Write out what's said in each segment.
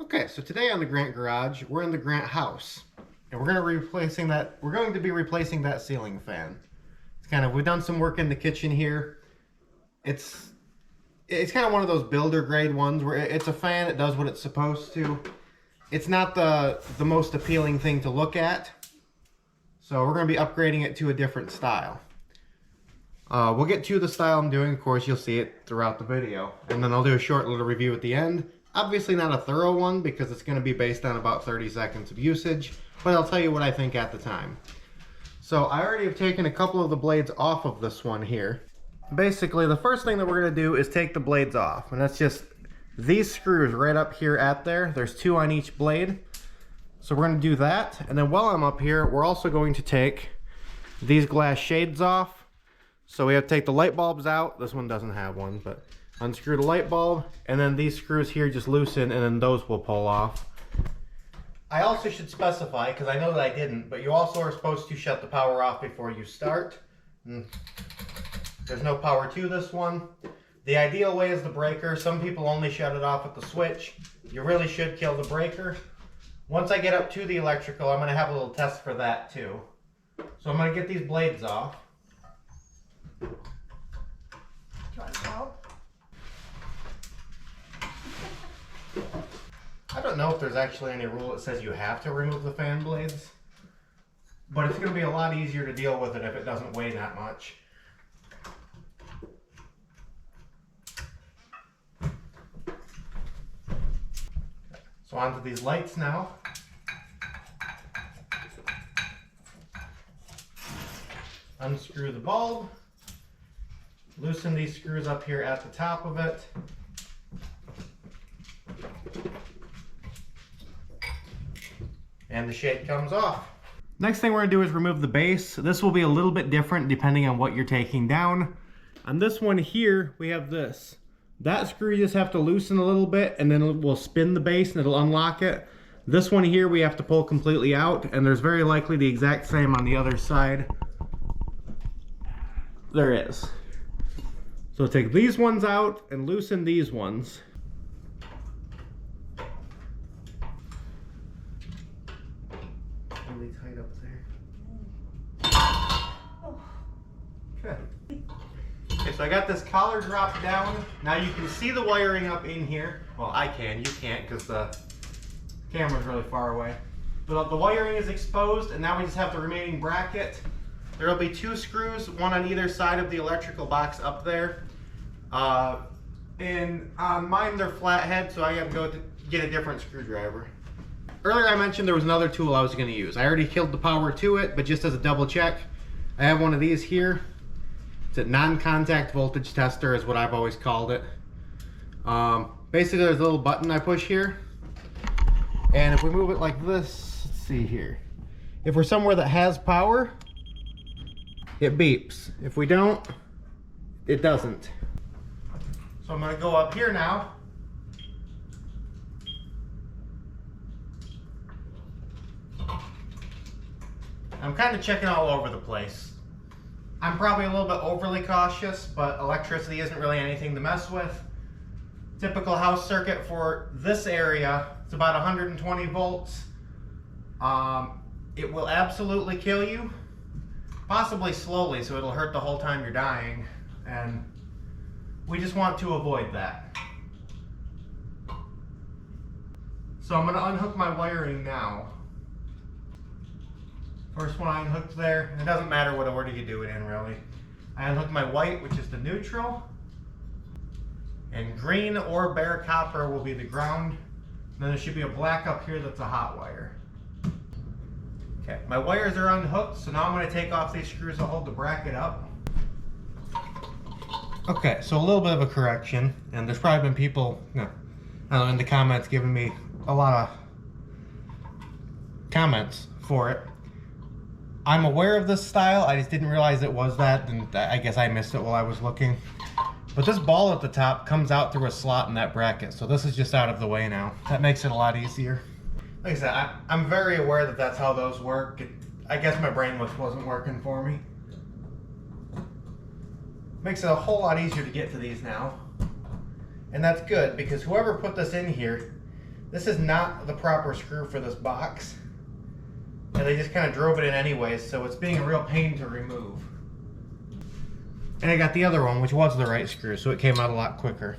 Okay, so today on the Grant Garage, we're in the Grant house, and we're going to be replacing that ceiling fan. We've done some work in the kitchen here. It's kind of one of those builder grade ones where it's a fan, it does what it's supposed to. It's not the most appealing thing to look at, so we're going to be upgrading it to a different style. We'll get to the style I'm doing, of course you'll see it throughout the video, and then I'll do a short little review at the end. Obviously not a thorough one because it's going to be based on about 30 seconds of usage, but I'll tell you what I think at the time. So I already have taken a couple of the blades off of this one here. Basically, the first thing that we're going to do is take the blades off, and that's just these screws right up here at there. There's 2 on each blade. So we're going to do that, and then while I'm up here, we're also going to take these glass shades off. So we have to take the light bulbs out. This one doesn't have one, but unscrew the light bulb, and then these screws here just loosen, and then those will pull off. I also should specify, because I know that I didn't, but you also are supposed to shut the power off before you start. There's no power to this one. The ideal way is the breaker. Some people only shut it off with the switch. You really should kill the breaker. Once I get up to the electrical, I'm going to have a little test for that too. So I'm going to get these blades off. Do you want to help? I don't know if there's actually any rule that says you have to remove the fan blades, but it's going to be a lot easier to deal with it if it doesn't weigh that much. So onto these lights now. Unscrew the bulb. Loosen these screws up here at the top of it. And the shade comes off. Next thing we're going to do is remove the base. This will be a little bit different depending on what you're taking down. On this one here, we have this. That screw you just have to loosen a little bit, and then we'll spin the base and it'll unlock it. This one here we have to pull completely out, and there's very likely the exact same on the other side. There is. So take these ones out and loosen these ones. Really tight up there. Okay. Okay, so I got this collar dropped down. Now you can see the wiring up in here. Well, I can. You can't because the camera's really far away. But the wiring is exposed, and now we just have the remaining bracket. There will be 2 screws, one on either side of the electrical box up there. And on mine they're flathead, so I have to go get a different screwdriver. Earlier I mentioned there was another tool I was going to use. I already killed the power to it, but just as a double check, I have one of these here. It's a non-contact voltage tester is what I've always called it. Basically there's a little button I push here, and if we move it like this, let's see here. If we're somewhere that has power, it beeps. If we don't, it doesn't. So I'm going to go up here now. I'm kind of checking all over the place. I'm probably a little bit overly cautious, but electricity isn't really anything to mess with. Typical house circuit for this area, it's about 120 volts. It will absolutely kill you, possibly slowly, so it'll hurt the whole time you're dying, and we just want to avoid that. So I'm going to unhook my wiring now. First one I unhooked there, and it doesn't matter what order you do it in really. I unhooked my white, which is the neutral, and green or bare copper will be the ground. And then there should be a black up here that's a hot wire. Okay, my wires are unhooked, so now I'm going to take off these screws that hold the bracket up. Okay, so a little bit of a correction, and there's probably been people in the comments giving me a lot of comments for it. I'm aware of this style, I just didn't realize it was that, and I guess I missed it while I was looking. But this ball at the top comes out through a slot in that bracket, so this is just out of the way now. That makes it a lot easier. Like I said, I'm very aware that that's how those work. I guess my brain wasn't working for me. Makes it a whole lot easier to get to these now. And that's good, because whoever put this in here This is not the proper screw for this box. And they just kind of drove it in anyways, so it's being a real pain to remove. And I got the other one, which was the right screw, so it came out a lot quicker.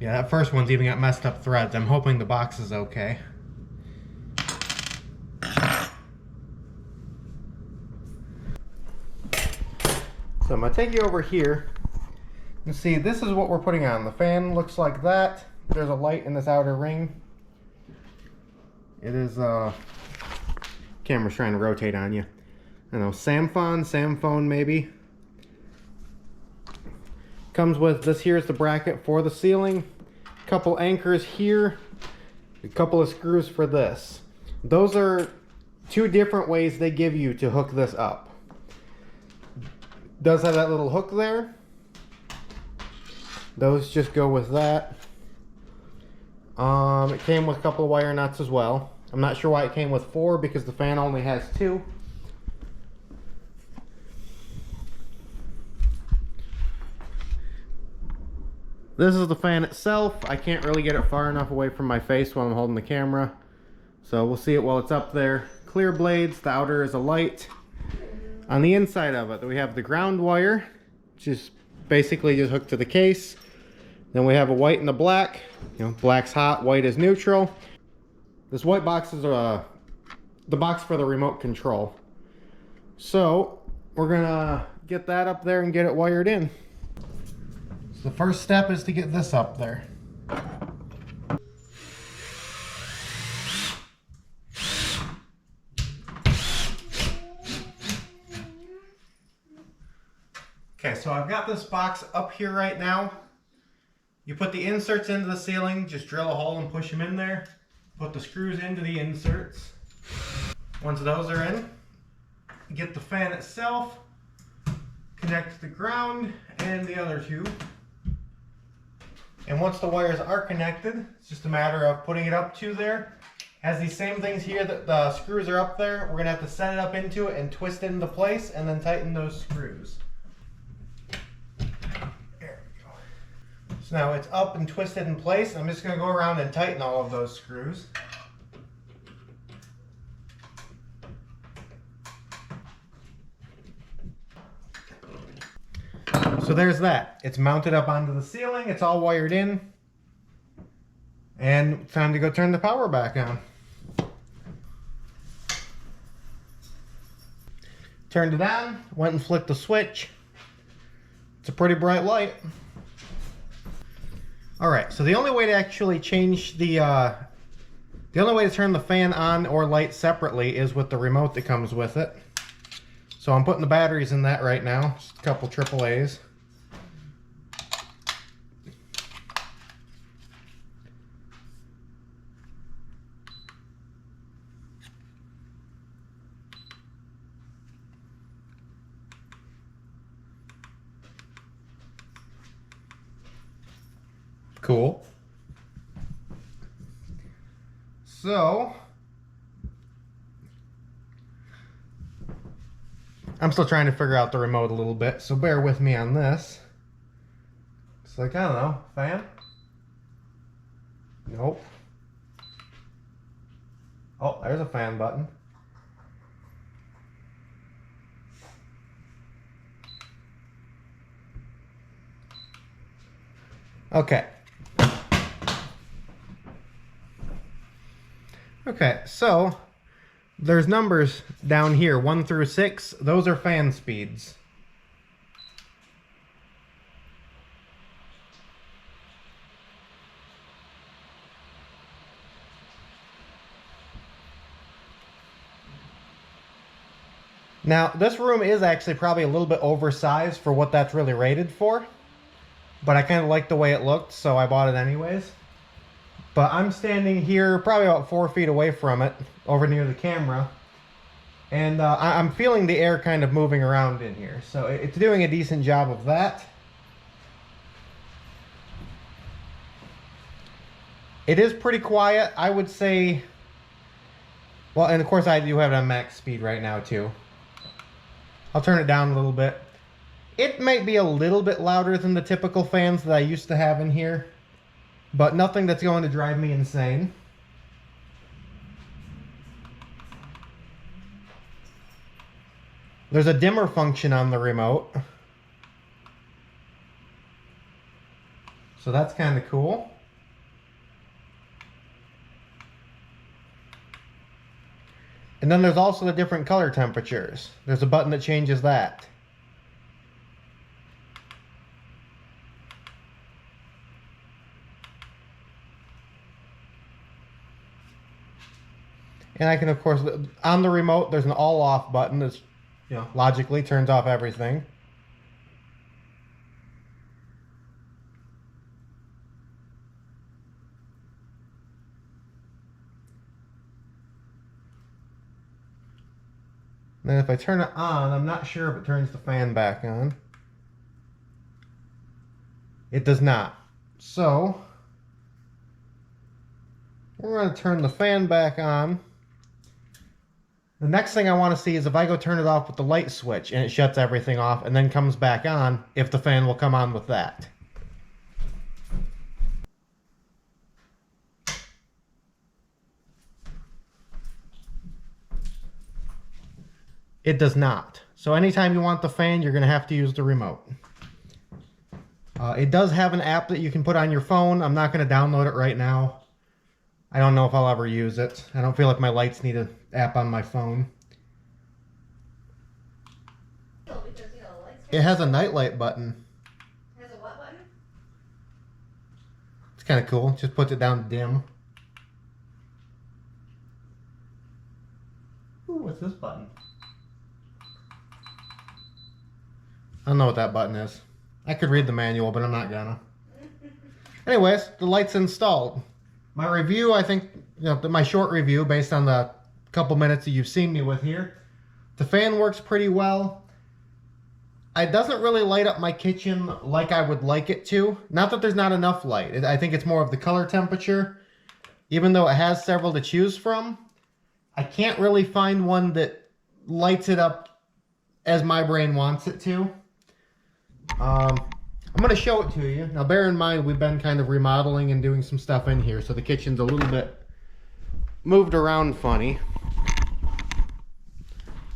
Yeah, that first one's even got messed up threads. I'm hoping the box is okay. So I'm gonna take you over here and see, this is what we're putting on. The fan looks like that. There's a light in this outer ring. It is, camera's trying to rotate on you. I don't know, Samphon maybe. Comes with, this here is the bracket for the ceiling. Couple anchors here. A couple of screws for this. Those are two different ways they give you to hook this up. Does have that little hook there. Those just go with that. It came with a couple of wire nuts as well. I'm not sure why it came with 4 because the fan only has 2. This is the fan itself. I can't really get it far enough away from my face while I'm holding the camera. So we'll see it while it's up there. Clear blades, the outer is a light. On the inside of it, we have the ground wire, which is basically just hooked to the case. Then we have a white and a black. You know, black's hot, white is neutral. This white box is the box for the remote control. So we're gonna get that up there and get it wired in. So the first step is to get this up there. Okay, so I've got this box up here right now. You put the inserts into the ceiling, just drill a hole and push them in there. Put the screws into the inserts. Once those are in, get the fan itself, connect to the ground and the other two. And once the wires are connected, it's just a matter of putting it up to there. Has these same things here that the screws are up there. We're gonna have to set it up into it and twist it into place and then tighten those screws. There we go. So now it's up and twisted in place. I'm just gonna go around and tighten all of those screws. So there's that. It's mounted up onto the ceiling. It's all wired in. And time to go turn the power back on. Turned it on, went and flicked the switch. It's a pretty bright light. Alright, so the only way to actually change the only way to turn the fan on or light separately is with the remote that comes with it. So I'm putting the batteries in that right now. Just a couple AAAs. Cool. So, I'm still trying to figure out the remote a little bit, so bear with me on this. It's like, I don't know, fan? Nope. Oh, there's a fan button. Okay. Okay, so there's numbers down here, 1 through 6. Those are fan speeds. Now, this room is actually probably a little bit oversized for what that's really rated for. But I kind of liked the way it looked, so I bought it anyways. But I'm standing here probably about 4 feet away from it, over near the camera. And I'm feeling the air kind of moving around in here. So it's doing a decent job of that. It is pretty quiet, I would say. Well, and of course I do have it on max speed right now too. I'll turn it down a little bit. It might be a little bit louder than the typical fans that I used to have in here, but nothing that's going to drive me insane. There's a dimmer function on the remote, so that's kind of cool. And then there's also the different color temperatures. There's a button that changes that. And I can, of course, on the remote, there's an all-off button that's, logically turns off everything. And then if I turn it on, I'm not sure if it turns the fan back on. It does not. So, we're going to turn the fan back on. The next thing I want to see is if I go turn it off with the light switch and it shuts everything off and then comes back on, if the fan will come on with that. It does not. So anytime you want the fan, you're going to have to use the remote. It does have an app that you can put on your phone. I'm not going to download it right now. I don't know if I'll ever use it. I don't feel like my lights need an app on my phone. It has a nightlight button. It has a what button? It's kind of cool. Just puts it down to dim. Ooh, what's this button? I don't know what that button is. I could read the manual, but I'm not gonna. Anyways, the light's installed. My review, I think, my short review based on the couple minutes that you've seen me with here. The fan works pretty well. It doesn't really light up my kitchen like I would like it to. Not that there's not enough light. I think it's more of the color temperature. Even though it has several to choose from, I can't really find one that lights it up as my brain wants it to. I'm going to show it to you. Now bear in mind we've been kind of remodeling and doing some stuff in here, so the kitchen's a little bit moved around funny.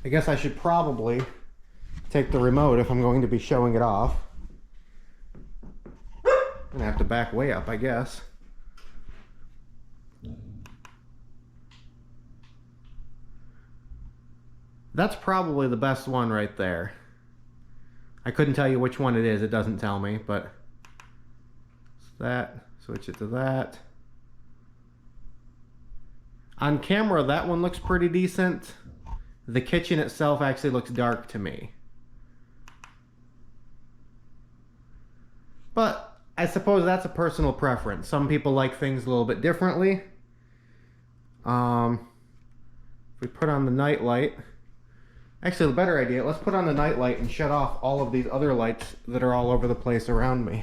I guess I should probably take the remote if I'm going to be showing it off. I'm going to have to back way up, I guess. That's probably the best one right there. I couldn't tell you which one it is, it doesn't tell me, but it's that, switch it to that. On camera, that one looks pretty decent. The kitchen itself actually looks dark to me. But I suppose that's a personal preference. Some people like things a little bit differently. If we put on the night light, actually, the better idea, let's put on the night light and shut off all of these other lights that are all over the place around me.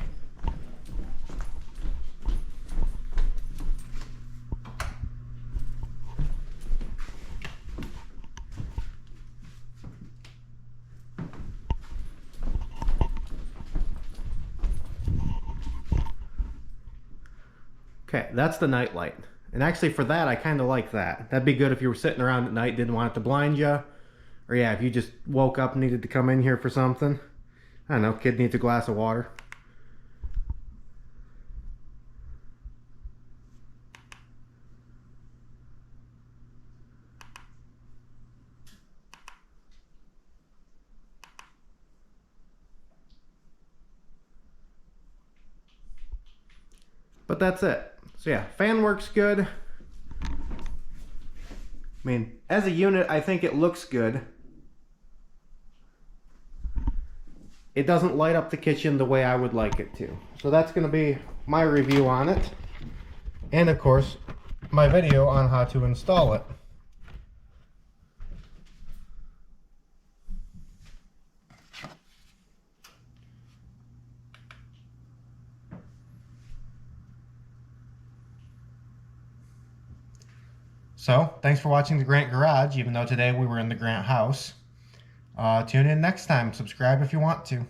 Okay, that's the night light. And actually for that, I kind of like that. That'd be good if you were sitting around at night, didn't want it to blind you. Or yeah, if you just woke up and needed to come in here for something. I don't know, kid needs a glass of water. But that's it. So yeah, fan works good. I mean, as a unit, I think it looks good. It doesn't light up the kitchen the way I would like it to. So that's going to be my review on it. And of course, my video on how to install it. So, thanks for watching the Grant Garage, even though today we were in the Grant house. Tune in next time. Subscribe if you want to.